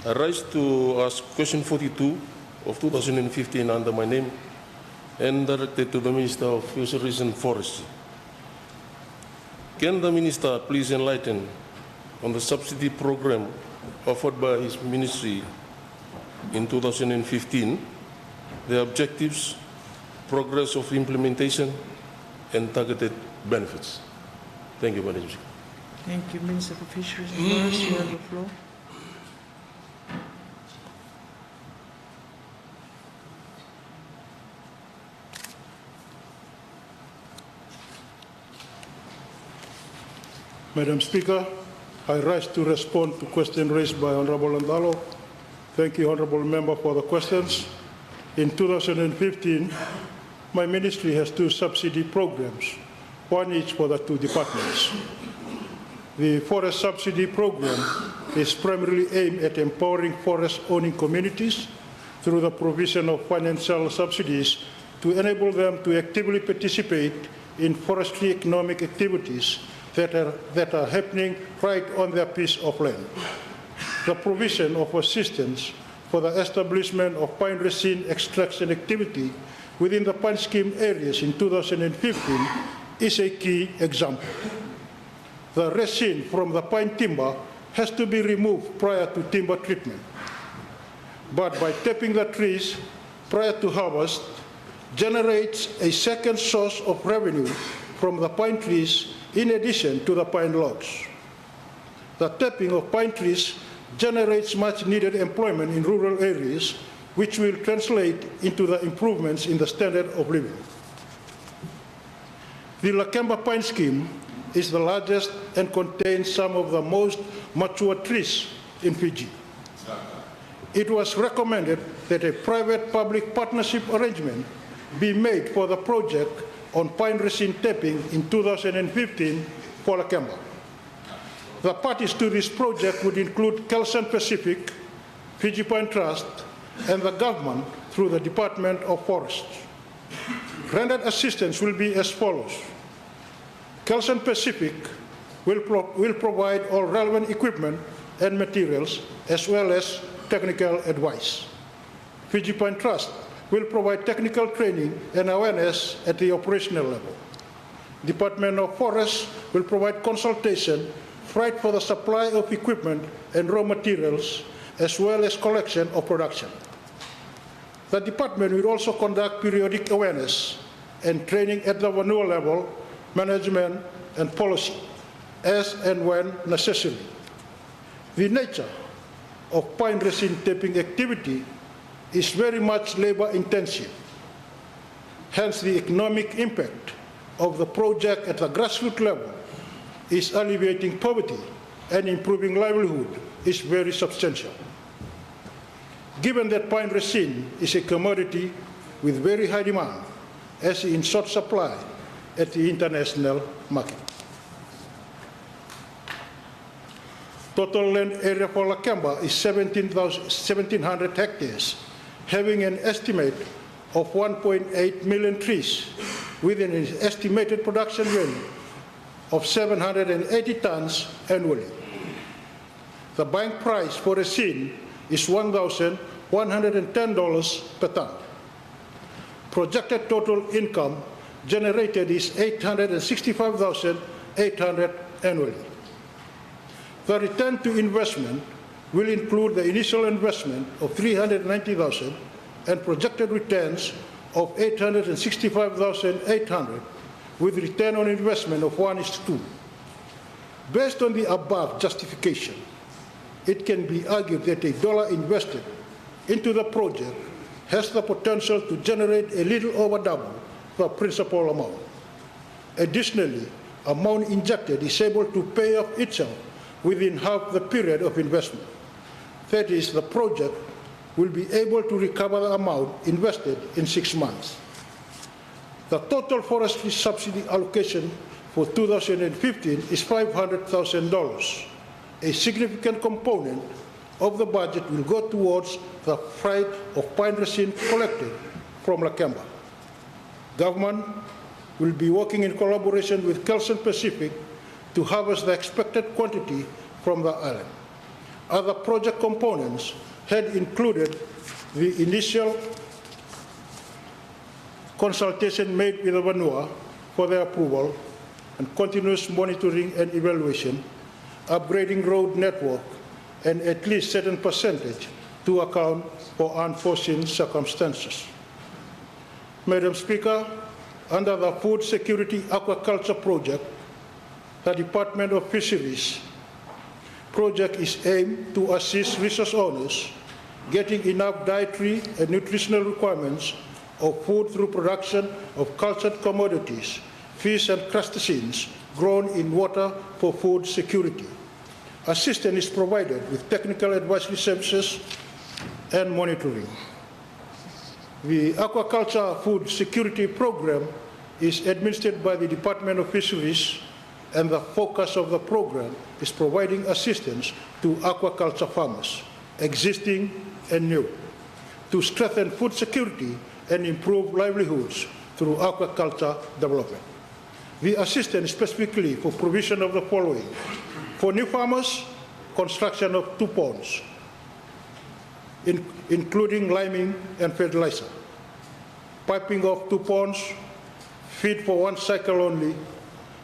I rise to ask question 42 of 2015 under my name and directed to the Minister of Fisheries and Forest. Can the Minister please enlighten on the subsidy program offered by his ministry in 2015, the objectives, progress of implementation, and targeted benefits? Thank you, Madam Speaker. Thank you, Minister for Fisheries and Forest. You have the floor. Madam Speaker, I rise to respond to question raised by Honourable Andalo. Thank you, Honourable Member, for the questions. In 2015, my ministry has two subsidy programs, one each for the two departments. The forest subsidy program is primarily aimed at empowering forest-owning communities through the provision of financial subsidies to enable them to actively participate in forestry economic activities that are happening right on their piece of land. The provision of assistance for the establishment of pine resin extraction activity within the pine scheme areas in 2015 is a key example. The resin from the pine timber has to be removed prior to timber treatment. But by tapping the trees prior to harvest generates a second source of revenue from the pine trees in addition to the pine logs. The tapping of pine trees generates much needed employment in rural areas, which will translate into the improvements in the standard of living. The Lakemba Pine Scheme is the largest and contains some of the most mature trees in Fiji. It was recommended that a private-public partnership arrangement be made for the project on pine resin tapping in 2015 for Lakemba. The parties to this project would include Kelson Pacific, Fiji Pine Trust, and the government through the Department of Forests. Rendered assistance will be as follows. Kelson Pacific will provide all relevant equipment and materials as well as technical advice. Fiji Pine Trust will provide technical training and awareness at the operational level. Department of Forests will provide consultation right for the supply of equipment and raw materials as well as collection of production. The department will also conduct periodic awareness and training at the Vanua level, management and policy, as and when necessary. The nature of pine resin tapping activity is very much labor intensive. Hence, the economic impact of the project at the grassroots level is alleviating poverty and improving livelihood is very substantial. Given that pine resin is a commodity with very high demand, as in short supply at the international market. Total land area for Lakemba is 1,700 hectares, having an estimate of 1.8 million trees with an estimated production value of 780 tons annually. The buying price for resin is $1,110 per ton. Projected total income generated is $865,800 annually. The return to investment will include the initial investment of $390,000 and projected returns of $865,800 with return on investment of 1:2. Based on the above justification, it can be argued that a dollar invested into the project has the potential to generate a little over double the principal amount. Additionally, amount injected is able to pay off itself within half the period of investment. That is, the project will be able to recover the amount invested in 6 months. The total forestry subsidy allocation for 2015 is $500,000. A significant component of the budget will go towards the freight of pine resin collected from Lakemba. Government will be working in collaboration with Kelson Pacific to harvest the expected quantity from the island. Other project components had included the initial consultation made with the Vanua for their approval and continuous monitoring and evaluation, upgrading road network, and at least certain percentage to account for unforeseen circumstances. Madam Speaker, under the Food Security Aquaculture Project, the Department of Fisheries project is aimed to assist resource owners getting enough dietary and nutritional requirements of food through production of cultured commodities, fish and crustaceans grown in water for food security. Assistance is provided with technical advisory services and monitoring. The Aquaculture Food Security Program is administered by the Department of Fisheries, and the focus of the program is providing assistance to aquaculture farmers, existing and new, to strengthen food security and improve livelihoods through aquaculture development. The assistance specifically for provision of the following: for new farmers, construction of 2 ponds, including liming and fertilizer, piping of 2 ponds, feed for 1 cycle only,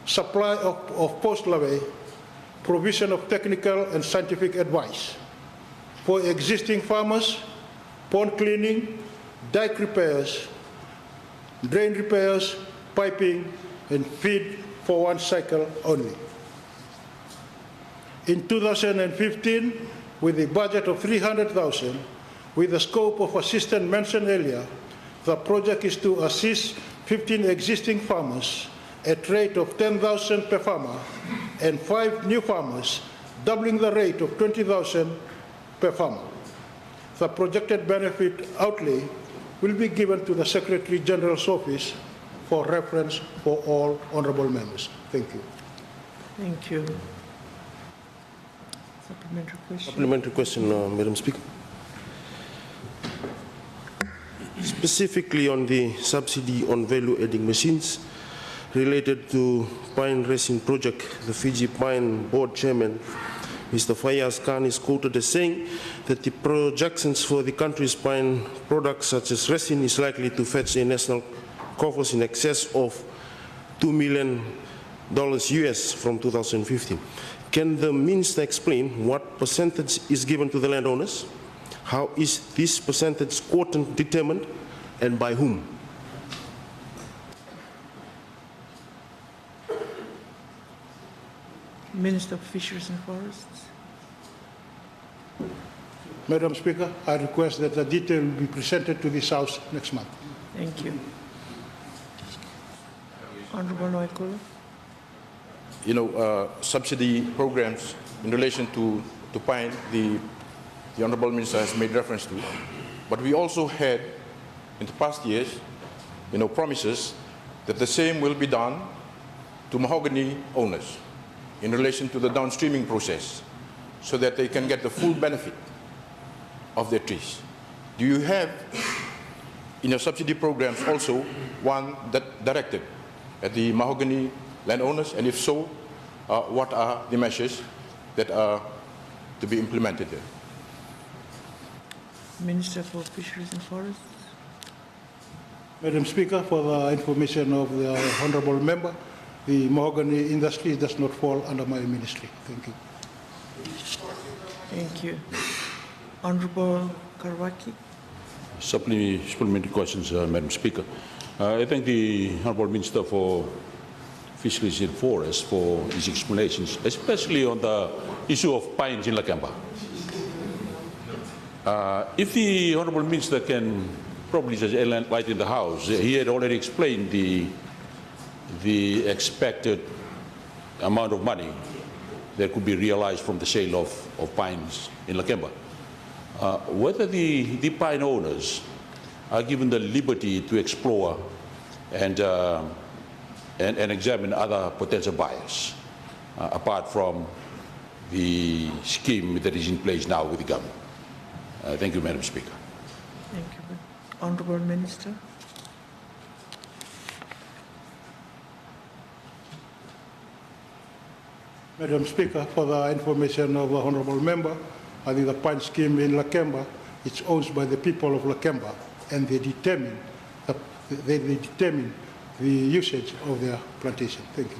supply of post-larvae, provision of technical and scientific advice. For existing farmers, pond cleaning, dike repairs, drain repairs, piping, and feed for 1 cycle only. In 2015, with a budget of $300,000, with the scope of assistance mentioned earlier, the project is to assist 15 existing farmers at rate of $10,000 per farmer and 5 new farmers, doubling the rate of $20,000 per farmer. The projected benefit outlay will be given to the Secretary General's office for reference for all honorable members. Thank you. Thank you. Supplementary question. Supplementary question, Madam Speaker. Specifically on the subsidy on value-adding machines related to pine resin project, the Fiji Pine Board Chairman, Mr. Fayaz Khan, is quoted as saying that the projections for the country's pine products such as resin is likely to fetch a national coffers in excess of $2 million US from 2015. Can the Minister explain what percentage is given to the landowners? How is this percentage quotient determined and by whom? Minister of Fisheries and Forests. Madam Speaker, I request that the detail be presented to this House next month. Thank you. Honorable Naiqamu. You know, subsidy programs in relation to pine, the Honourable Minister has made reference to, but we also had in the past years, you know, promises that the same will be done to mahogany owners in relation to the downstreaming process so that they can get the full benefit of their trees. Do you have in your subsidy programs also one that directed at the mahogany landowners, and if so, what are the measures that are to be implemented there? Minister for Fisheries and Forests. Madam Speaker, for the information of the honourable member, the mahogany industry does not fall under my ministry. Thank you. Thank you. Honorable Karwaki. Supplementary questions, Madam Speaker. I thank the Honourable Minister for Fisheries and Forest for his explanations, especially on the issue of pines in Naiqamu. If the Honourable Minister can probably just light in the House, he had already explained the expected amount of money that could be realized from the sale of pines in Naiqamu. Whether the pine owners are given the liberty to explore and examine other potential buyers, apart from the scheme that is in place now with the government. Thank you, Madam Speaker. Thank you. Honorable Minister. Madam Speaker, for the information of the honourable member, I think the pine scheme in Lakemba, it's owned by the people of Lakemba, and they determine the usage of their plantation. Thank you.